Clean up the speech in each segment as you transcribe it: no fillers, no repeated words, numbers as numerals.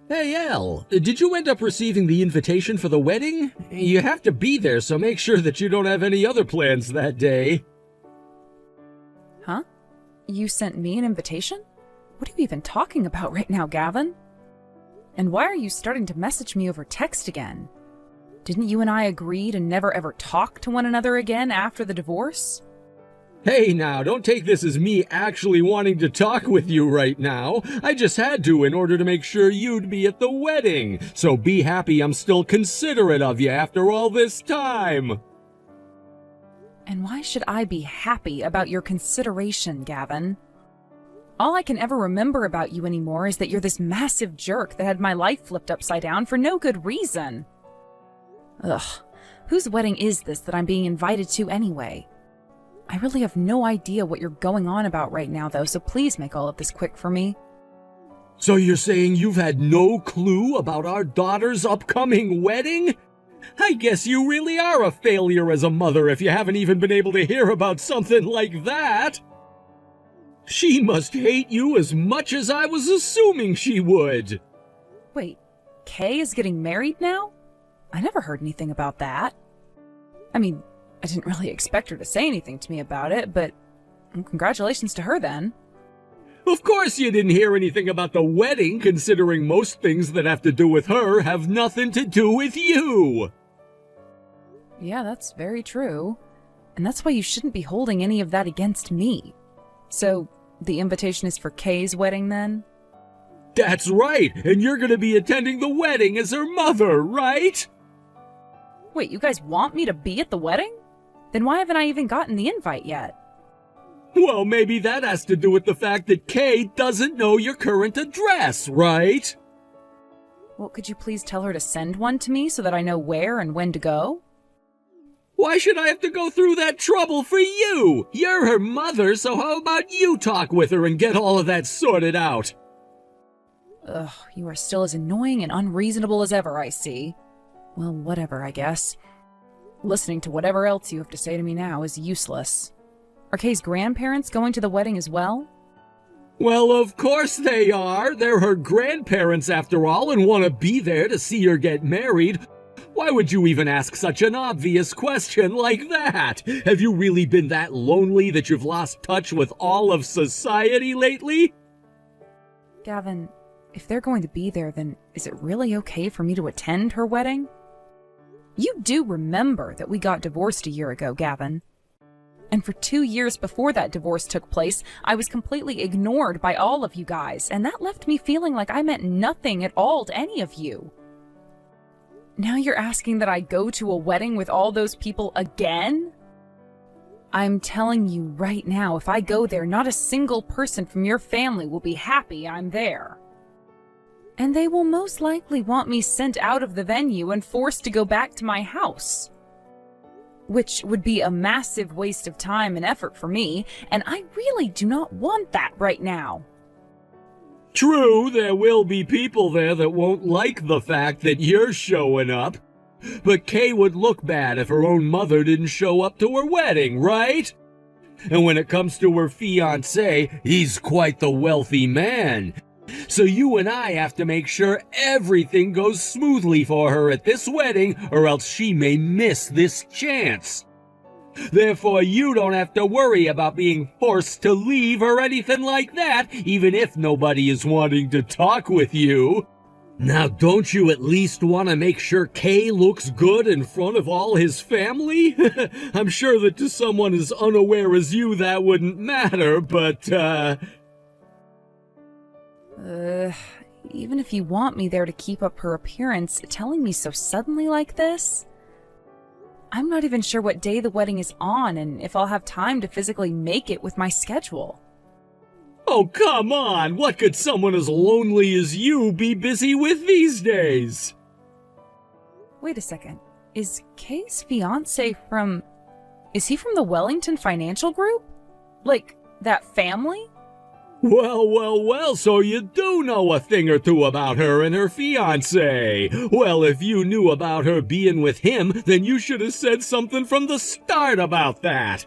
Hey, Al, did you end up receiving the invitation for the wedding? You have to be there, so make sure that you don't have any other plans that day. Huh? You sent me an invitation? What are you even talking about right now, Gavin? And why are you starting to message me over text again? Didn't you and I agree to never ever talk to one another again after the divorce? Hey now, don't take this as me actually wanting to talk with you right now. I just had to in order to make sure you'd be at the wedding. So be happy I'm still considerate of you after all this time. And why should I be happy about your consideration, Gavin? All I can ever remember about you anymore is that you're this massive jerk that had my life flipped upside down for no good reason. Ugh, whose wedding is this that I'm being invited to anyway? I really have no idea what you're going on about right now, though, so please make all of this quick for me. So you're saying you've had no clue about our daughter's upcoming wedding? I guess you really are a failure as a mother if you haven't even been able to hear about something like that. She must hate you as much as I was assuming she would. Wait, Kay is getting married now? I never heard anything about that. I mean, I didn't really expect her to say anything to me about it, but congratulations to her then. Of course you didn't hear anything about the wedding, considering most things that have to do with her have nothing to do with you. Yeah, that's very true. And that's why you shouldn't be holding any of that against me. So, the invitation is for Kay's wedding then? That's right, and you're gonna be attending the wedding as her mother, right? Wait, you guys want me to be at the wedding? Then why haven't I even gotten the invite yet? Well, maybe that has to do with the fact that Kay doesn't know your current address, right? Well, could you please tell her to send one to me so that I know where and when to go? Why should I have to go through that trouble for you? You're her mother, so how about you talk with her and get all of that sorted out? Ugh, you are still as annoying and unreasonable as ever, I see. Well, whatever, I guess. Listening to whatever else you have to say to me now is useless. Are Kay's grandparents going to the wedding as well? Well, of course they are. They're her grandparents after all and want to be there to see her get married. Why would you even ask such an obvious question like that? Have you really been that lonely that you've lost touch with all of society lately? Gavin, if they're going to be there, then is it really okay for me to attend her wedding? You do remember that we got divorced a year ago, Gavin. And for 2 years before that divorce took place, I was completely ignored by all of you guys, and that left me feeling like I meant nothing at all to any of you. Now you're asking that I go to a wedding with all those people again? I'm telling you right now, if I go there, not a single person from your family will be happy I'm there. And they will most likely want me sent out of the venue and forced to go back to my house. Which would be a massive waste of time and effort for me, and I really do not want that right now. True, there will be people there that won't like the fact that you're showing up. But Kay would look bad if her own mother didn't show up to her wedding, right? And when it comes to her fiancé, he's quite the wealthy man. So you and I have to make sure everything goes smoothly for her at this wedding, or else she may miss this chance. Therefore, you don't have to worry about being forced to leave or anything like that, even if nobody is wanting to talk with you. Now, don't you at least want to make sure Kay looks good in front of all his family? I'm sure that to someone as unaware as you that wouldn't matter, but, even if you want me there to keep up her appearance, telling me so suddenly like this? I'm not even sure what day the wedding is on and if I'll have time to physically make it with my schedule. Oh, come on! What could someone as lonely as you be busy with these days? Wait a second. Is Kay's fiancé from... Is he from the Wellington Financial Group? Like, that family? Well, so you do know a thing or two about her and her fiancé. Well, if you knew about her being with him, then you should have said something from the start about that.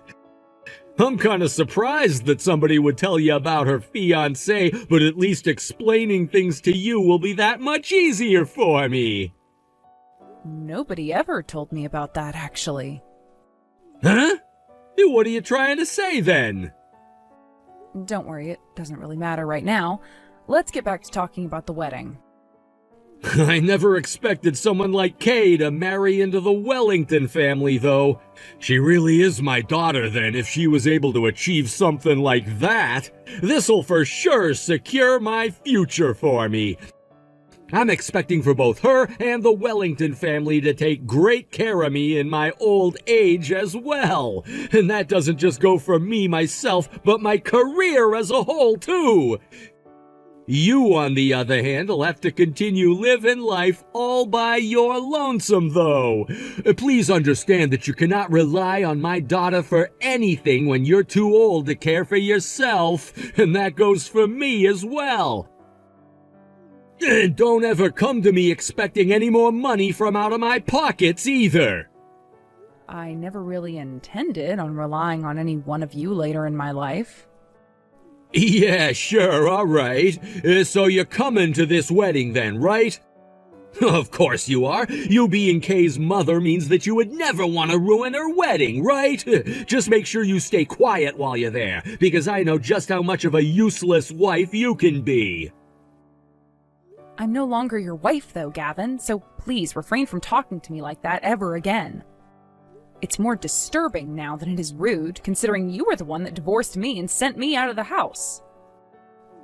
I'm kinda surprised that somebody would tell you about her fiancé, but at least explaining things to you will be that much easier for me. Nobody ever told me about that, actually. Huh? What are you trying to say then? Don't worry, it doesn't really matter right now. Let's get back to talking about the wedding. I never expected someone like Kay to marry into the Wellington family, though. She really is my daughter, then, if she was able to achieve something like that. This'll for sure secure my future for me. I'm expecting for both her and the Wellington family to take great care of me in my old age as well. And that doesn't just go for me myself, but my career as a whole, too. You, on the other hand, will have to continue living life all by your lonesome, though. Please understand that you cannot rely on my daughter for anything when you're too old to care for yourself, and that goes for me as well. And don't ever come to me expecting any more money from out of my pockets, either. I never really intended on relying on any one of you later in my life. Yeah, sure, all right. So you're coming to this wedding then, right? Of course you are. You being Kay's mother means that you would never want to ruin her wedding, right? Just make sure you stay quiet while you're there, because I know just how much of a useless wife you can be. I'm no longer your wife, though, Gavin, so please refrain from talking to me like that ever again. It's more disturbing now than it is rude, considering you were the one that divorced me and sent me out of the house.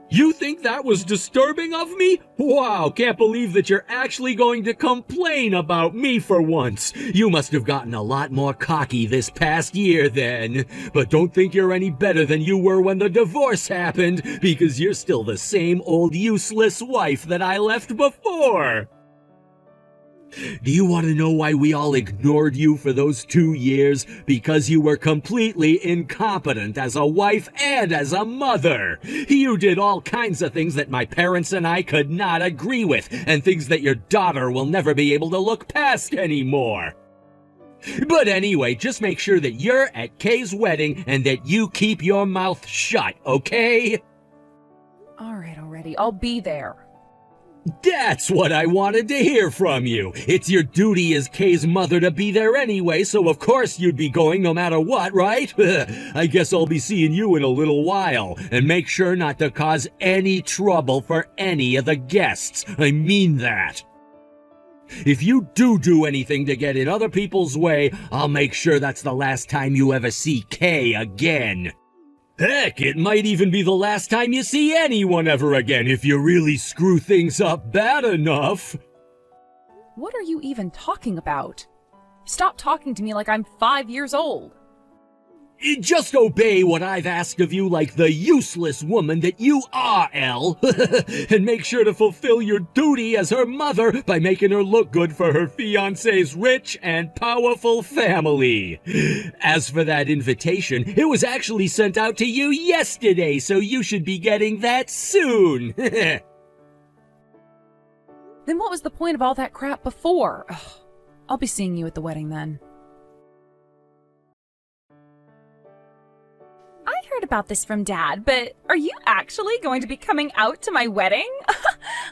You think that was disturbing of me? Wow, can't believe that you're actually going to complain about me for once. You must have gotten a lot more cocky this past year then. But don't think you're any better than you were when the divorce happened, because you're still the same old useless wife that I left before. Do you want to know why we all ignored you for those 2 years? Because you were completely incompetent as a wife and as a mother. You did all kinds of things that my parents and I could not agree with, and things that your daughter will never be able to look past anymore. But anyway, just make sure that you're at Kay's wedding and that you keep your mouth shut, okay? Alright, already, I'll be there. That's what I wanted to hear from you. It's your duty as Kay's mother to be there anyway, so of course you'd be going no matter what, right? I guess I'll be seeing you in a little while, and make sure not to cause any trouble for any of the guests. I mean that. If you do anything to get in other people's way, I'll make sure that's the last time you ever see Kay again. Heck, it might even be the last time you see anyone ever again if you really screw things up bad enough. What are you even talking about? Stop talking to me like I'm 5 years old. Just obey what I've asked of you like the useless woman that you are, Elle. And make sure to fulfill your duty as her mother by making her look good for her fiancé's rich and powerful family. As for that invitation, it was actually sent out to you yesterday, so you should be getting that soon. Then what was the point of all that crap before? Ugh. I'll be seeing you at the wedding then. I heard about this from Dad, but are you actually going to be coming out to my wedding?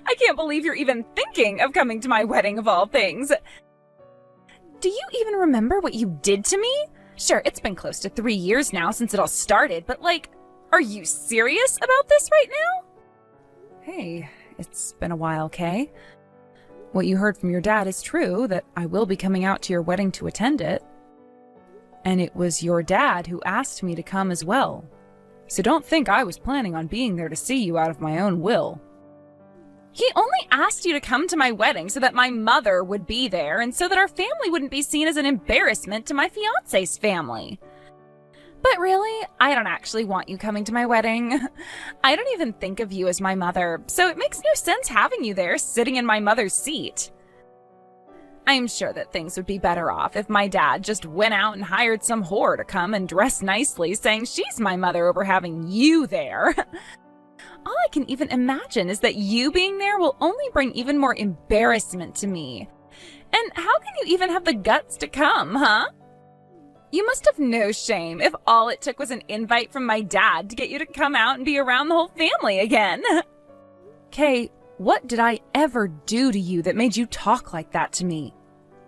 I can't believe you're even thinking of coming to my wedding of all things. Do you even remember what you did to me? Sure, it's been close to 3 years now since it all started, but are you serious about this right now? Hey, it's been a while, Kay. What you heard from your dad is true, that I will be coming out to your wedding to attend it. And it was your dad who asked me to come as well. So don't think I was planning on being there to see you out of my own will. He only asked you to come to my wedding so that my mother would be there and so that our family wouldn't be seen as an embarrassment to my fiancé's family. But really, I don't actually want you coming to my wedding. I don't even think of you as my mother, so it makes no sense having you there sitting in my mother's seat. I'm sure that things would be better off if my dad just went out and hired some whore to come and dress nicely saying she's my mother over having you there. All I can even imagine is that you being there will only bring even more embarrassment to me. And how can you even have the guts to come, huh? You must have no shame if all it took was an invite from my dad to get you to come out and be around the whole family again. Kay, what did I ever do to you that made you talk like that to me?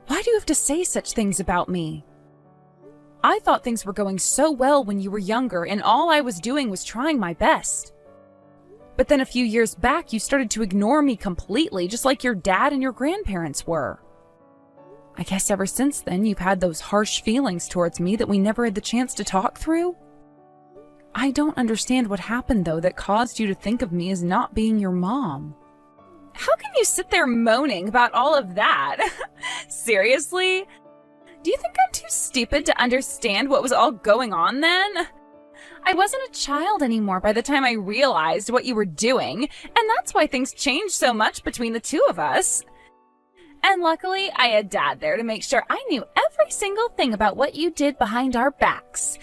Why do you have to say such things about me? I thought things were going so well when you were younger, and all I was doing was trying my best. But then a few years back, you started to ignore me completely, just like your dad and your grandparents were. I guess ever since then, you've had those harsh feelings towards me that we never had the chance to talk through. I don't understand what happened, though, that caused you to think of me as not being your mom. How can you sit there moaning about all of that? Seriously? Do you think I'm too stupid to understand what was all going on then? I wasn't a child anymore by the time I realized what you were doing, and that's why things changed so much between the two of us. And luckily, I had Dad there to make sure I knew every single thing about what you did behind our backs.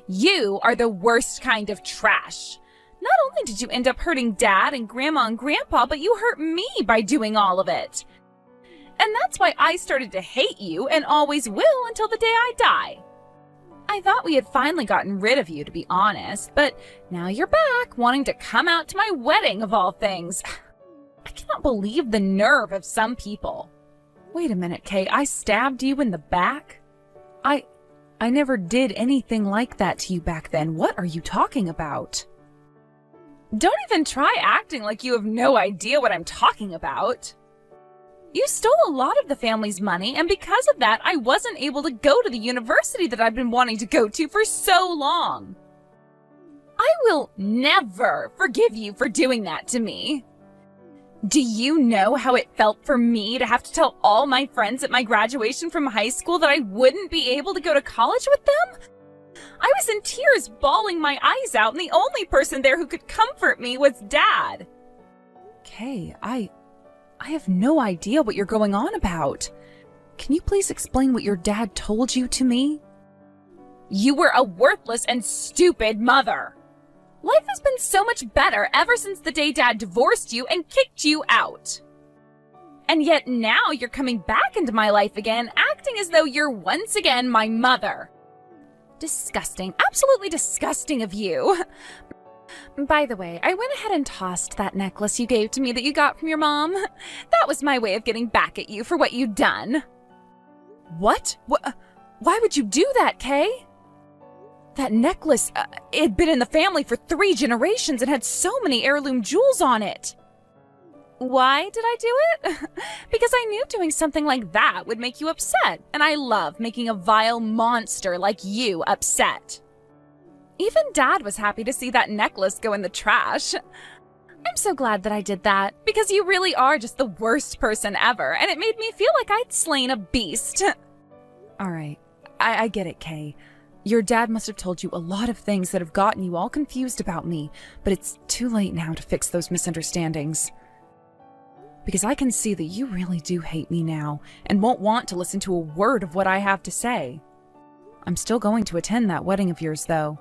You are the worst kind of trash. Not only did you end up hurting Dad and Grandma and Grandpa, but you hurt me by doing all of it. And that's why I started to hate you and always will until the day I die. I thought we had finally gotten rid of you, to be honest, but now you're back, wanting to come out to my wedding of all things. I cannot believe the nerve of some people. Wait a minute, Kay, I stabbed you in the back? I never did anything like that to you back then. What are you talking about? Don't even try acting like you have no idea what I'm talking about. You stole a lot of the family's money, and because of that, I wasn't able to go to the university that I've been wanting to go to for so long. I will never forgive you for doing that to me. Do you know how it felt for me to have to tell all my friends at my graduation from high school that I wouldn't be able to go to college with them? I was in tears, bawling my eyes out, and the only person there who could comfort me was Dad. Kay, I have no idea what you're going on about. Can you please explain what your dad told you to me? You were a worthless and stupid mother. Life has been so much better ever since the day Dad divorced you and kicked you out. And yet now you're coming back into my life again, acting as though you're once again my mother. Disgusting, absolutely disgusting of you. By the way, I went ahead and tossed that necklace you gave to me that you got from your mom. That was my way of getting back at you for what you'd done. What? Why would you do that, Kay? That necklace, it had been in the family for 3 generations and had so many heirloom jewels on it. Why did I do it? Because I knew doing something like that would make you upset, and I love making a vile monster like you upset. Even Dad was happy to see that necklace go in the trash. I'm so glad that I did that, because you really are just the worst person ever, and it made me feel like I'd slain a beast. All right, I get it, Kay. Your dad must have told you a lot of things that have gotten you all confused about me, but it's too late now to fix those misunderstandings. Because I can see that you really do hate me now, and won't want to listen to a word of what I have to say. I'm still going to attend that wedding of yours, though.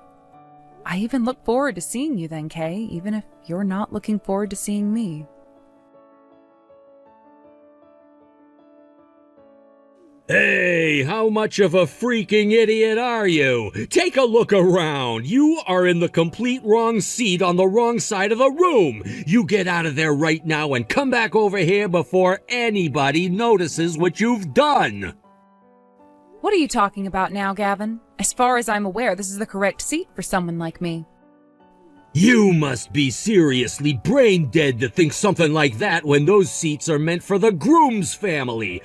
I even look forward to seeing you then, Kay, even if you're not looking forward to seeing me. Hey, how much of a freaking idiot are you? Take a look around. You are in the complete wrong seat on the wrong side of the room. You get out of there right now and come back over here before anybody notices what you've done. What are you talking about now, Gavin? As far as I'm aware, this is the correct seat for someone like me. You must be seriously brain dead to think something like that when those seats are meant for the groom's family.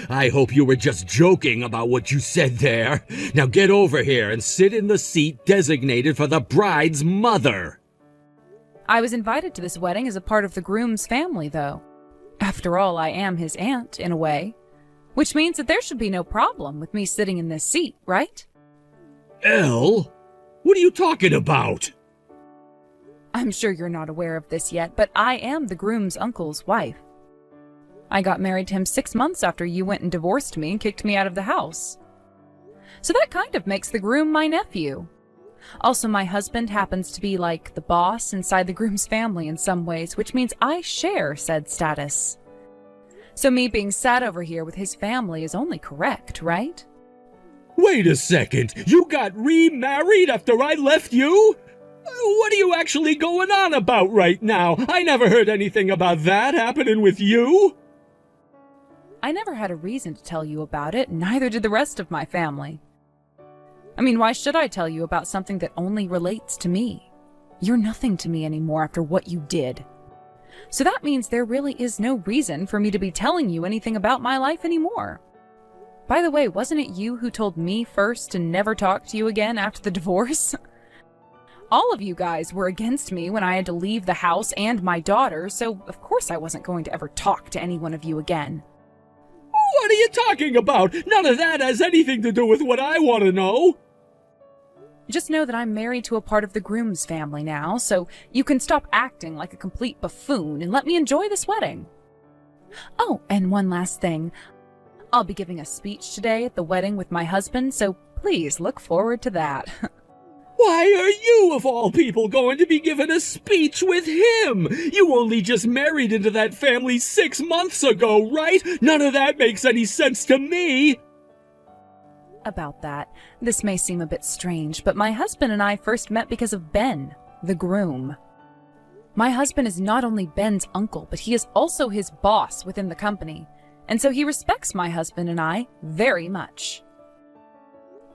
I hope you were just joking about what you said there. Now get over here and sit in the seat designated for the bride's mother. I was invited to this wedding as a part of the groom's family, though. After all, I am his aunt, in a way. Which means that there should be no problem with me sitting in this seat, right? Elle? What are you talking about? I'm sure you're not aware of this yet, but I am the groom's uncle's wife. I got married to him 6 months after you went and divorced me and kicked me out of the house. So that kind of makes the groom my nephew. Also, my husband happens to be like the boss inside the groom's family in some ways, which means I share said status. So me being sat over here with his family is only correct, right? Wait a second, you got remarried after I left you? What are you actually going on about right now? I never heard anything about that happening with you. I never had a reason to tell you about it, neither did the rest of my family. I mean, why should I tell you about something that only relates to me? You're nothing to me anymore after what you did. So that means there really is no reason for me to be telling you anything about my life anymore. By the way, wasn't it you who told me first to never talk to you again after the divorce? All of you guys were against me when I had to leave the house and my daughter, so of course I wasn't going to ever talk to any one of you again. What are you talking about? None of that has anything to do with what I want to know. Just know that I'm married to a part of the groom's family now, so you can stop acting like a complete buffoon and let me enjoy this wedding. Oh, and one last thing. I'll be giving a speech today at the wedding with my husband, so please look forward to that. Why are you, of all people, going to be given a speech with him? You only just married into that family 6 months ago, right? None of that makes any sense to me. About that, this may seem a bit strange, but my husband and I first met because of Ben, the groom. My husband is not only Ben's uncle, but he is also his boss within the company, and so he respects my husband and I very much.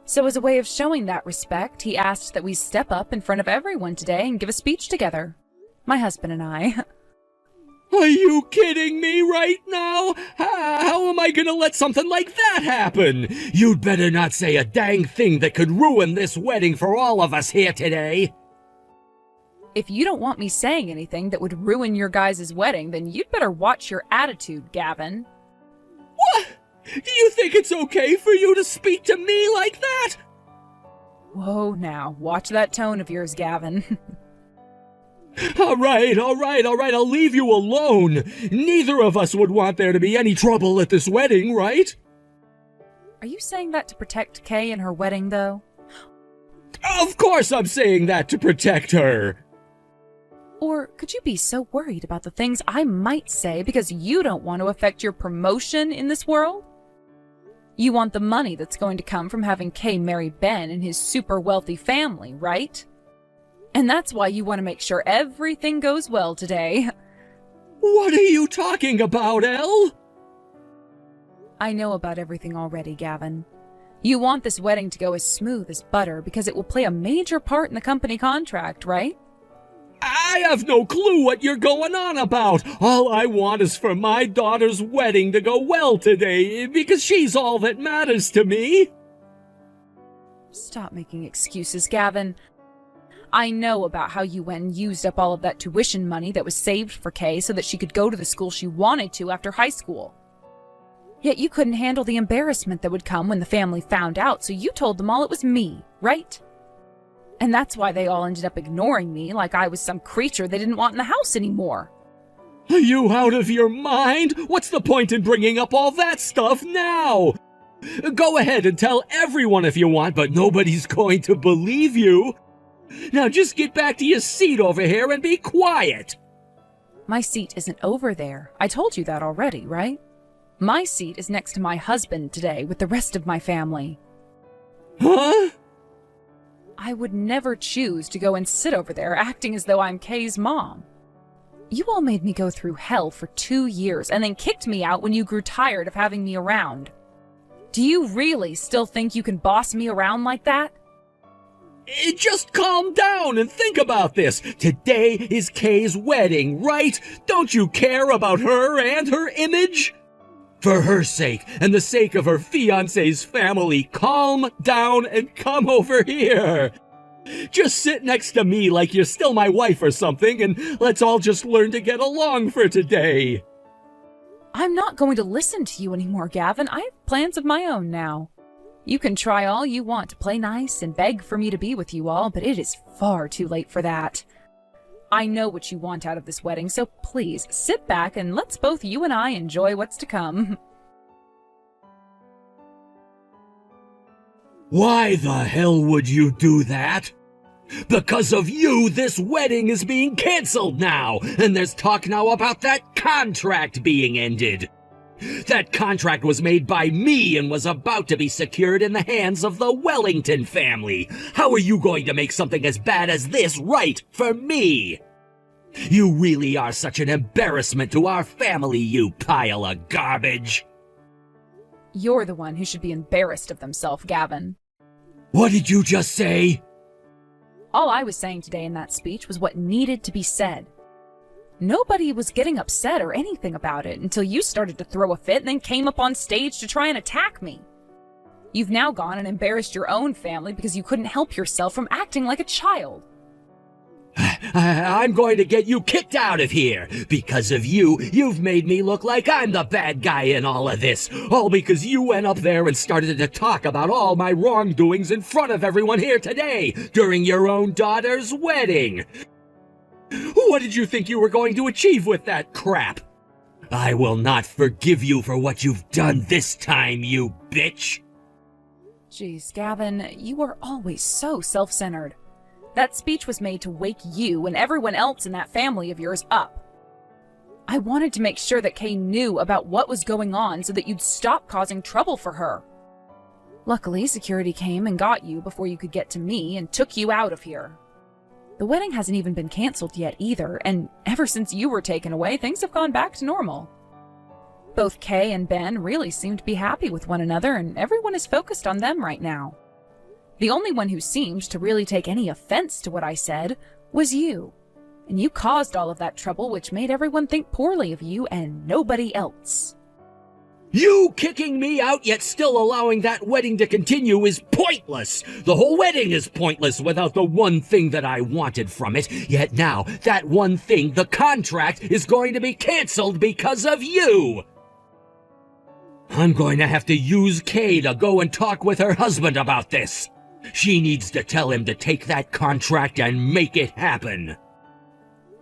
So as a way of showing that respect, he asked that we step up in front of everyone today and give a speech together. My husband and I. Are you kidding me right now? How am I gonna let something like that happen? You'd better not say a dang thing that could ruin this wedding for all of us here today. If you don't want me saying anything that would ruin your guys' wedding, then you'd better watch your attitude, Gavin. What? Do you think it's okay for you to speak to me like that? Whoa now, watch that tone of yours, Gavin. All right, I'll leave you alone. Neither of us would want there to be any trouble at this wedding, right? Are you saying that to protect Kay and her wedding, though? Of course I'm saying that to protect her. Or could you be so worried about the things I might say because you don't want to affect your promotion in this world? You want the money that's going to come from having Kay marry Ben and his super wealthy family, right? And that's why you want to make sure everything goes well today. What are you talking about, Elle? I know about everything already, Gavin. You want this wedding to go as smooth as butter because it will play a major part in the company contract, right? I have no clue what you're going on about. All I want is for my daughter's wedding to go well today, because she's all that matters to me. Stop making excuses, Gavin. I know about how you went and used up all of that tuition money that was saved for Kay so that she could go to the school she wanted to after high school. Yet you couldn't handle the embarrassment that would come when the family found out, so you told them all it was me, right? And that's why they all ended up ignoring me like I was some creature they didn't want in the house anymore. Are you out of your mind? What's the point in bringing up all that stuff now? Go ahead and tell everyone if you want, but nobody's going to believe you. Now just get back to your seat over here and be quiet. My seat isn't over there. I told you that already, right? My seat is next to my husband today with the rest of my family. Huh? I would never choose to go and sit over there acting as though I'm Kay's mom. You all made me go through hell for 2 years and then kicked me out when you grew tired of having me around. Do you really still think you can boss me around like that? Just calm down and think about this. Today is Kay's wedding, right? Don't you care about her and her image? For her sake and the sake of her fiancé's family, calm down and come over here. Just sit next to me like you're still my wife or something, and let's all just learn to get along for today. I'm not going to listen to you anymore, Gavin. I have plans of my own now. You can try all you want to play nice and beg for me to be with you all, but it is far too late for that. I know what you want out of this wedding, so please sit back and let's both you and I enjoy what's to come. Why the hell would you do that? Because of you, this wedding is being canceled now, and there's talk now about that contract being ended. That contract was made by me and was about to be secured in the hands of the Wellington family. How are you going to make something as bad as this right for me? You really are such an embarrassment to our family, you pile of garbage. You're the one who should be embarrassed of themselves, Gavin. What did you just say? All I was saying today in that speech was what needed to be said. Nobody was getting upset or anything about it until you started to throw a fit and then came up on stage to try and attack me. You've now gone and embarrassed your own family because you couldn't help yourself from acting like a child. I'm going to get you kicked out of here. Because of you, you've made me look like I'm the bad guy in all of this. All because you went up there and started to talk about all my wrongdoings in front of everyone here today during your own daughter's wedding. What did you think you were going to achieve with that crap? I will not forgive you for what you've done this time, you bitch. Jeez, Gavin, you are always so self-centered. That speech was made to wake you and everyone else in that family of yours up. I wanted to make sure that Kay knew about what was going on so that you'd stop causing trouble for her. Luckily, security came and got you before you could get to me and took you out of here. The wedding hasn't even been canceled yet either, and ever since you were taken away, things have gone back to normal. Both Kay and Ben really seem to be happy with one another, and everyone is focused on them right now. The only one who seemed to really take any offense to what I said was you. And you caused all of that trouble, which made everyone think poorly of you and nobody else. You kicking me out yet still allowing that wedding to continue is pointless. The whole wedding is pointless without the one thing that I wanted from it. Yet now, that one thing, the contract, is going to be canceled because of you. I'm going to have to use Kay to go and talk with her husband about this. She needs to tell him to take that contract and make it happen.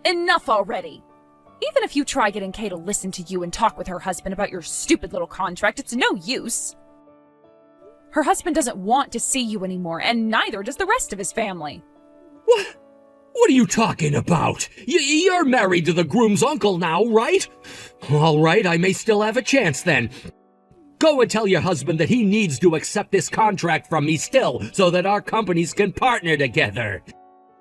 Enough already! Even if you try getting Kay to listen to you and talk with her husband about your stupid little contract, it's no use. Her husband doesn't want to see you anymore, and neither does the rest of his family. What? What are you talking about? You're married to the groom's uncle now, right? All right, I may still have a chance then. Go and tell your husband that he needs to accept this contract from me still, so that our companies can partner together.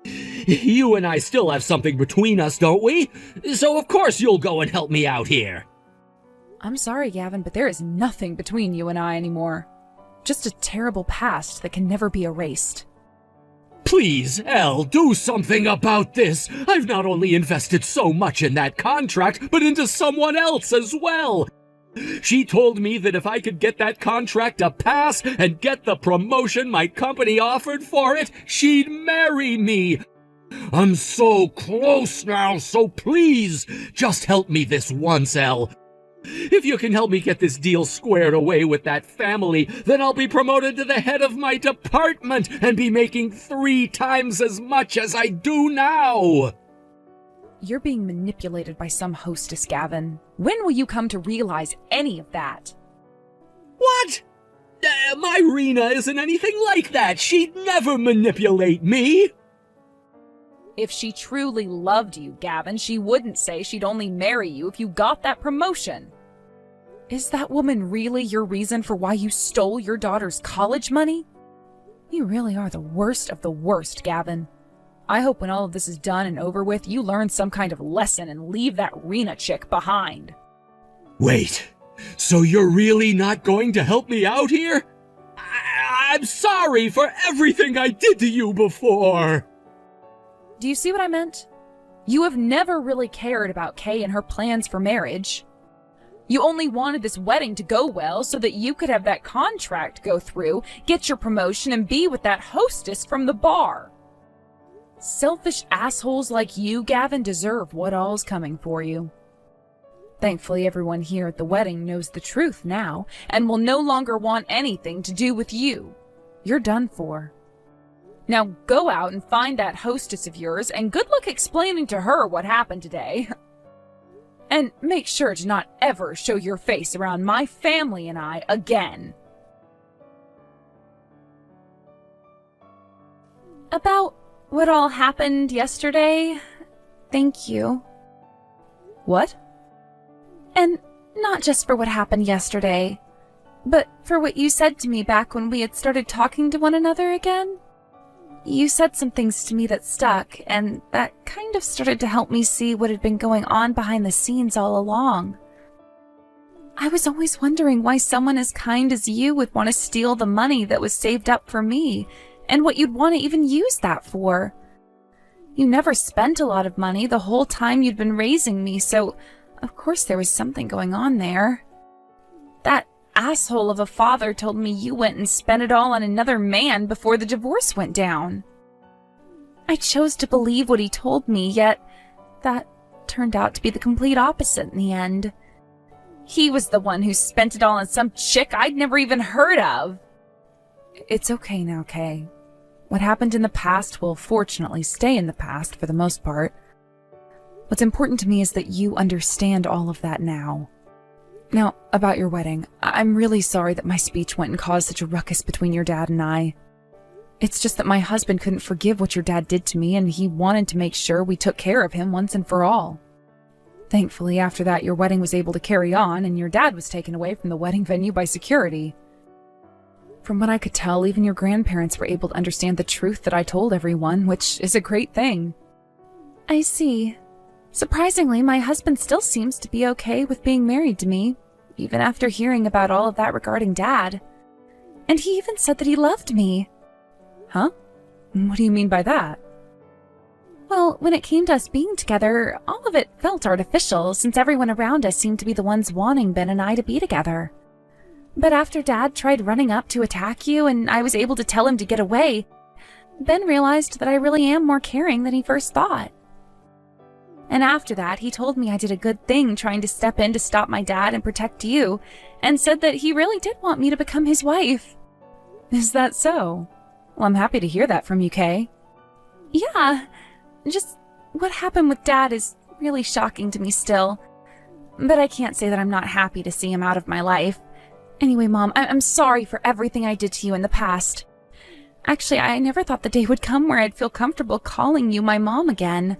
You and I still have something between us, don't we? So of course you'll go and help me out here. I'm sorry, Gavin, but there is nothing between you and I anymore. Just a terrible past that can never be erased. Please, Elle, do something about this. I've not only invested so much in that contract, but into someone else as well. She told me that if I could get that contract to pass and get the promotion my company offered for it, she'd marry me. I'm so close now, so please, just help me this once, Elle. If you can help me get this deal squared away with that family, then I'll be promoted to the head of my department and be making 3 times as much as I do now. You're being manipulated by some hostess, Gavin. When will you come to realize any of that? What? My Rena isn't anything like that. She'd never manipulate me. If she truly loved you, Gavin, she wouldn't say she'd only marry you if you got that promotion. Is that woman really your reason for why you stole your daughter's college money? You really are the worst of the worst, Gavin. I hope when all of this is done and over with, you learn some kind of lesson and leave that Rena chick behind. Wait, so you're really not going to help me out here? I'm sorry for everything I did to you before. Do you see what I meant? You have never really cared about Kay and her plans for marriage. You only wanted this wedding to go well so that you could have that contract go through, get your promotion, and be with that hostess from the bar. Selfish assholes like you, Gavin, deserve what all's coming for you. Thankfully, everyone here at the wedding knows the truth now and will no longer want anything to do with you. You're done for. Now go out and find that hostess of yours, and good luck explaining to her what happened today. And make sure to not ever show your face around my family and I again. About what all happened yesterday, thank you. What? And Not just for what happened yesterday, but for what you said to me back when we had started talking to one another again. You said some things to me that stuck, and that kind of started to help me see what had been going on behind the scenes all along. I was always wondering why someone as kind as you would want to steal the money that was saved up for me, and what you'd want to even use that for. You never spent a lot of money the whole time you'd been raising me, so of course there was something going on there. That asshole of a father told me you went and spent it all on another man before the divorce went down. I chose to believe what he told me, yet that turned out to be the complete opposite in the end. He was the one who spent it all on some chick I'd never even heard of. It's okay now, Kay. What happened in the past will fortunately stay in the past for the most part. What's important to me is that you understand all of that now. Now, about your wedding, I'm really sorry that my speech went and caused such a ruckus between your dad and I. It's just that my husband couldn't forgive what your dad did to me, and he wanted to make sure we took care of him once and for all. Thankfully, after that, your wedding was able to carry on, and your dad was taken away from the wedding venue by security. From what I could tell, even your grandparents were able to understand the truth that I told everyone, which is a great thing. I see. Surprisingly, my husband still seems to be okay with being married to me, even after hearing about all of that regarding Dad. And he even said that he loved me. Huh? What do you mean by that? Well, when it came to us being together, all of it felt artificial, since everyone around us seemed to be the ones wanting Ben and I to be together. But after Dad tried running up to attack you and I was able to tell him to get away, Ben realized that I really am more caring than he first thought. And after that, he told me I did a good thing trying to step in to stop my dad and protect you, and said that he really did want me to become his wife. Is that so? Well, I'm happy to hear that from you, Kay. Yeah, just what happened with Dad is really shocking to me still. But I can't say that I'm not happy to see him out of my life. Anyway, Mom, I'm sorry for everything I did to you in the past. Actually, I never thought the day would come where I'd feel comfortable calling you my mom again.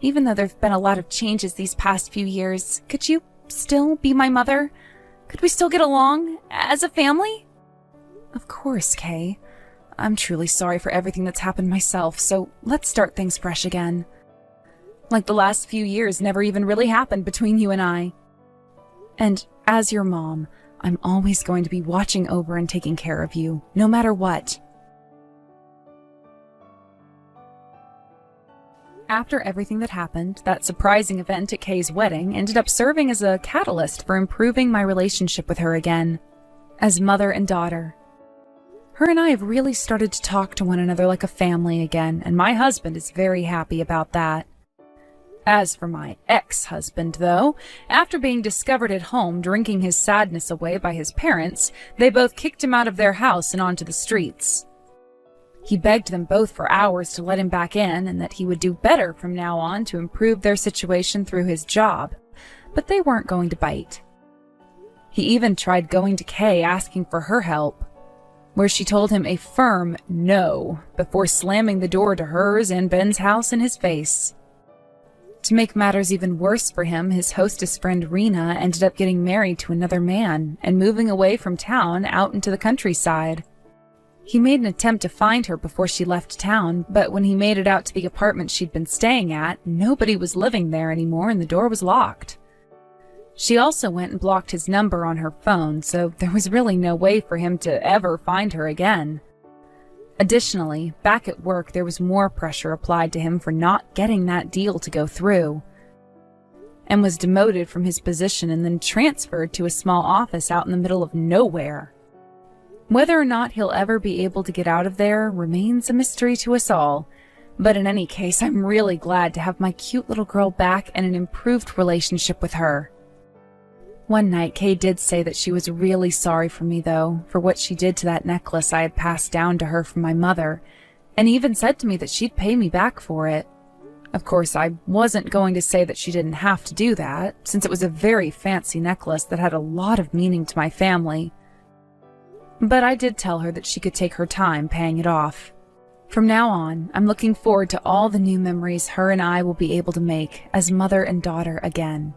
Even though there've been a lot of changes these past few years, could you still be my mother? Could we still get along as a family? Of course, Kay. I'm truly sorry for everything that's happened myself, so let's start things fresh again. Like the last few years never even really happened between you and I. And as your mom, I'm always going to be watching over and taking care of you, no matter what. After everything that happened, that surprising event at Kay's wedding ended up serving as a catalyst for improving my relationship with her again, as mother and daughter. Her and I have really started to talk to one another like a family again, and my husband is very happy about that. As for my ex-husband, though, after being discovered at home drinking his sadness away by his parents, they both kicked him out of their house and onto the streets. He begged them both for hours to let him back in and that he would do better from now on to improve their situation through his job, but they weren't going to bite. He even tried going to Kay asking for her help, where she told him a firm no before slamming the door to hers and Ben's house in his face. To make matters even worse for him, his hostess friend Rena ended up getting married to another man and moving away from town out into the countryside. He made an attempt to find her before she left town, but when he made it out to the apartment she'd been staying at, nobody was living there anymore and the door was locked. She also went and blocked his number on her phone, so there was really no way for him to ever find her again. Additionally, back at work there was more pressure applied to him for not getting that deal to go through, and was demoted from his position and then transferred to a small office out in the middle of nowhere. Whether or not he'll ever be able to get out of there remains a mystery to us all, but in any case, I'm really glad to have my cute little girl back and an improved relationship with her. One night, Kay did say that she was really sorry for me, though, for what she did to that necklace I had passed down to her from my mother, and even said to me that she'd pay me back for it. Of course, I wasn't going to say that she didn't have to do that, since it was a very fancy necklace that had a lot of meaning to my family. But I did tell her that she could take her time paying it off. From now on, I'm looking forward to all the new memories her and I will be able to make as mother and daughter again.